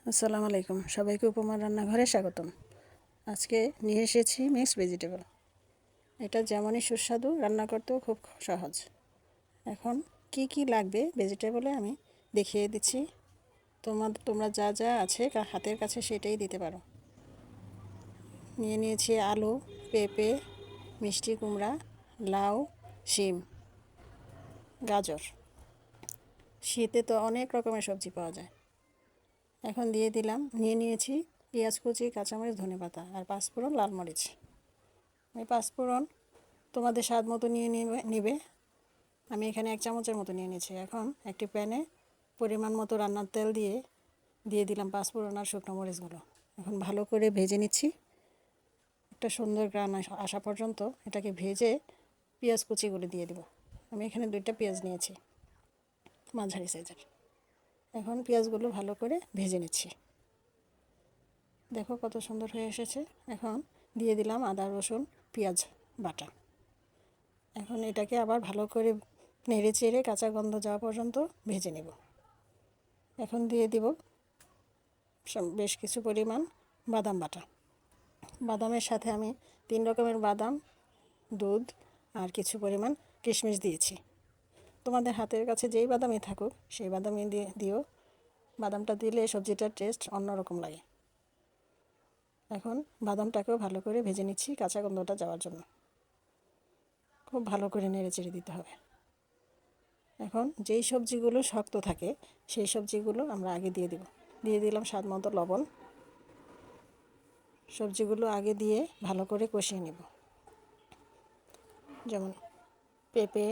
আসসালামু আলাইকুম, সবাইকে উপমার রান্নাঘরে স্বাগতম। আজকে নিয়ে এসেছি মিক্সড ভেজিটেবল। এটা যেমনই সুস্বাদু, রান্না করতেও খুব সহজ। এখন কি কি লাগবে ভেজিটেবলে আমি দেখিয়ে দিচ্ছি। তোমরা যা যা আছে হাতের কাছে সেটাই দিতে পারো। নিয়েছি আলু, পেঁপে, মিষ্টি কুমড়া, লাউ, শিম, গাজর। শীতে তো অনেক রকমের সবজি পাওয়া যায়। এখন নিয়েছি পেঁয়াজ কুচি, কাঁচামরিচ, ধনেপাতা আর পাঁচফোড়ন, লাল মরিচ। এই পাঁচফোড়ন তোমাদের স্বাদ মতো নিবে। আমি এখানে 1 চামচের মতো নিয়ে নিয়েছি। এখন একটি প্যানে পরিমাণ মতো রান্নার তেল দিয়ে দিলাম পাঁচফোড়ন আর শুকনো মরিচগুলো। এখন ভালো করে ভেজে নিচ্ছি। একটা সুন্দর গ্রান আসা পর্যন্ত এটাকে ভেজে পেঁয়াজ কুচিগুলো দিয়ে দেব। আমি এখানে 2টা পেঁয়াজ নিয়েছি, মাঝারি সাইজের। এখন পেঁয়াজগুলো ভালো করে ভেজে নিচ্ছি। দেখো কত সুন্দর হয়ে এসেছে। এখন দিয়ে দিলাম আদা রসুন পেঁয়াজ বাটা। এখন এটাকে আবার ভালো করে নেড়ে চেড়ে কাঁচা গন্ধ যাওয়া পর্যন্ত ভেজে নেব। এখন দিয়ে দিব বেশ কিছু পরিমাণ বাদাম বাটা। বাদামের সাথে আমি 3 রকমের বাদাম, দুধ আর কিছু পরিমাণ কিশমিশ দিয়েছি। তোমাদের হাতের কাছে যেই বাদামই থাকুক সেই বাদামই দিও। বাদামটা দিলে সবজিটার টেস্ট অন্যরকম লাগে। এখন বাদামটাকেও ভালো করে ভেজে নিচ্ছি কাঁচা গন্ধটা যাওয়ার জন্য। খুব ভালো করে নেড়ে চেড়ে দিতে হবে। এখন যেই সবজিগুলো শক্ত থাকে সেই সবজিগুলো আমরা আগে দিয়ে দিলাম স্বাদ মতো লবণ। সবজিগুলো আগে দিয়ে ভালো করে কষিয়ে নেব। যেমন পেঁপে,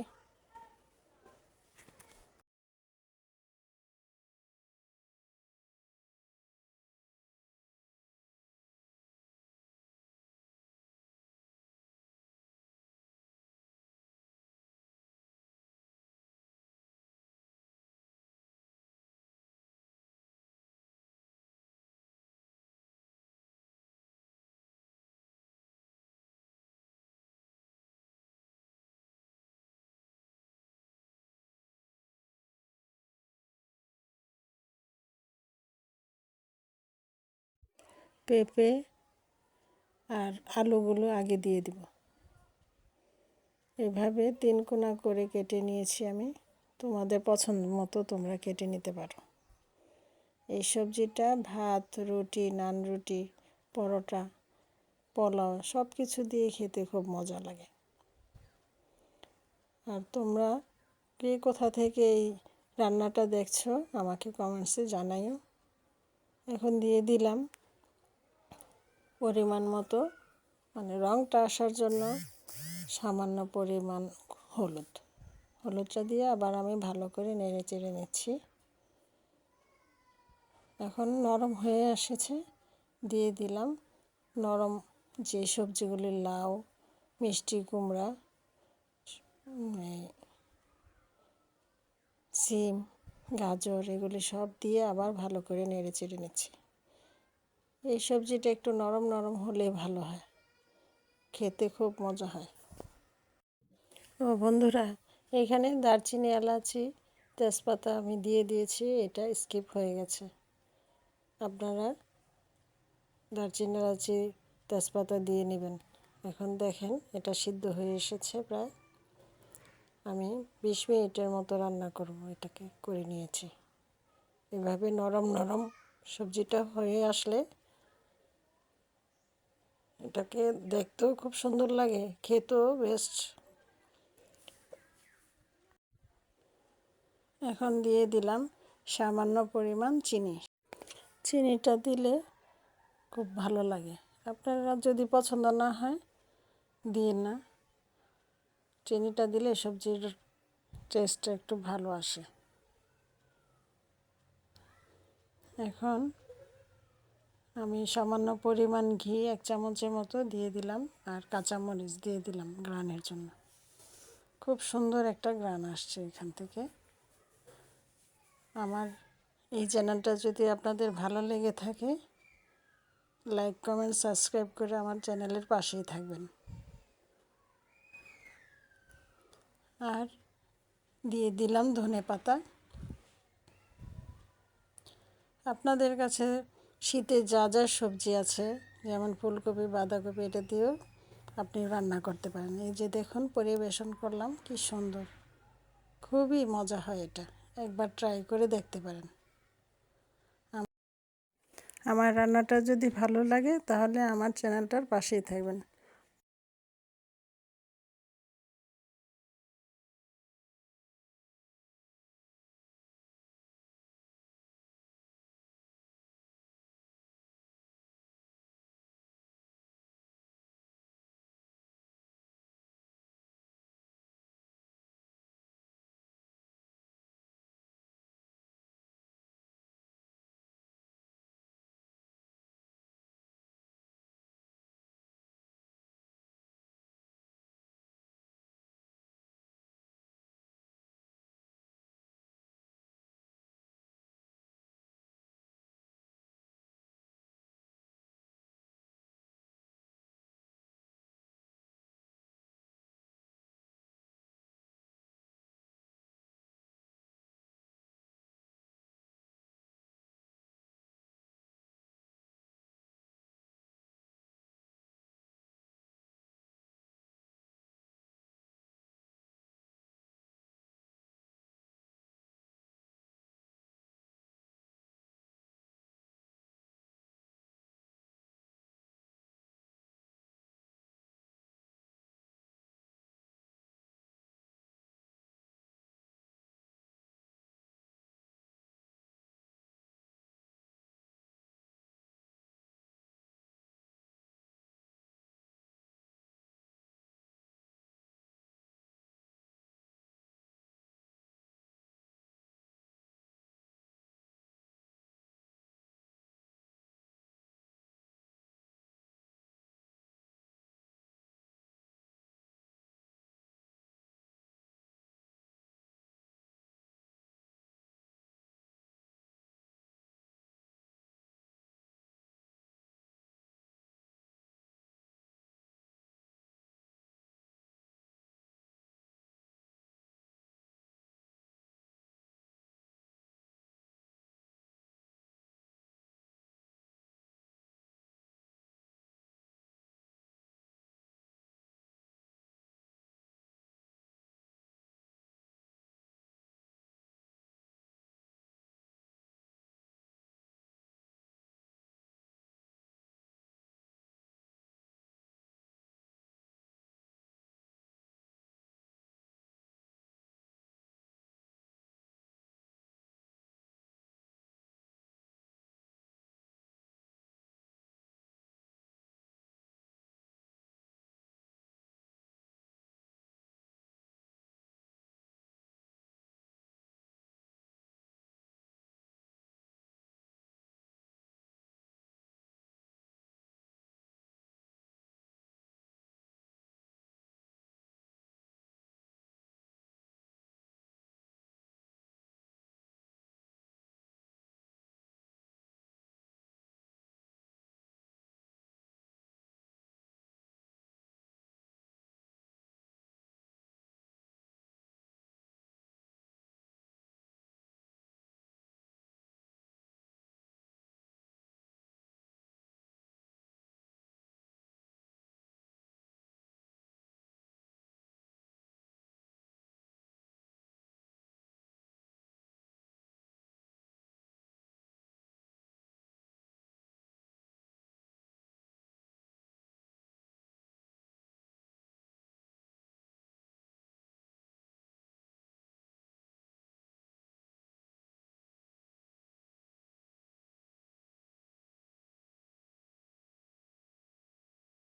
পেঁপে আর আলুগুলো আগে দিয়ে দিব। এভাবে 3 কোনা করে কেটে নিয়েছি আমি। তোমাদের পছন্দ মতো তোমরা কেটে নিতে পারো। এই সবজিটা ভাত, রুটি, নান রুটি, পরোটা, পোলাও সব কিছু দিয়ে খেতে খুব মজা লাগে। আর তোমরা কে কোথা থেকে এই রান্নাটা দেখছো আমাকে কমেন্টসে জানাইও। এখন দিয়ে দিলাম পরিমাণ মতো, রঙটা আসার জন্য সামান্য পরিমাণ হলুদটা দিয়ে আবার আমি ভালো করে নেড়ে চেড়ে নিচ্ছি। এখন নরম হয়ে এসেছে। দিয়ে দিলাম নরম যে সবজিগুলি, লাউ, মিষ্টি কুমড়া, সিম, গাজর, এগুলি সব দিয়ে আবার ভালো করে নেড়ে চেড়ে নিচ্ছি। এই সবজিটা একটু নরম নরম হলে ভালো হয়, খেতে খুব মজা হয়। ও বন্ধুরা, এখানে দারচিনি, এলাচি, তেজপাতা আমি দিয়ে দিয়েছি, এটা স্কিপ হয়ে গেছে। আপনারা দারচিনি, এলাচি, তেজপাতা দিয়ে নেবেন। এখন দেখেন এটা সিদ্ধ হয়ে এসেছে প্রায়। আমি 20 মিনিটের মতো রান্না করব, এটাকে করে নিয়েছি। এভাবে নরম নরম সবজিটা হয়ে আসলে এটাকে দেখতেও খুব সুন্দর লাগে, খেতেও বেস্ট। এখন দিয়ে দিলাম সামান্য পরিমাণ চিনি। চিনিটা দিলে খুব ভালো লাগে। আপনারা যদি পছন্দ না হয় দিন না। চিনিটা দিলে সবজির টেস্টটা একটু ভালো আসে। এখন আমি সামান্য পরিমাণ ঘি 1 চামচের মতো দিয়ে দিলাম আর কাঁচামরিচ দিয়ে দিলাম গ্রানের জন্য। খুব সুন্দর একটা গ্রান আসছে এখান থেকে। আমার এই চ্যানেলটা যদি আপনাদের ভালো লেগে থাকে, লাইক, কমেন্ট, সাবস্ক্রাইব করে আমার চ্যানেলের পাশেই থাকবেন। আর দিয়ে দিলাম ধনেপাতা। আপনাদের কাছে শীতে যা যা সবজি আছে, যেমন ফুলকপি, বাঁধাকপি, এটা দিয়েও আপনি রান্না করতে পারেন। এই যে দেখুন পরিবেশন করলাম, কি সুন্দর, খুবই মজা হয় এটা, একবার ট্রাই করে দেখতে পারেন। আমার রান্নাটা যদি ভালো লাগে তাহলে আমার চ্যানেলটার পাশেই থাকবেন।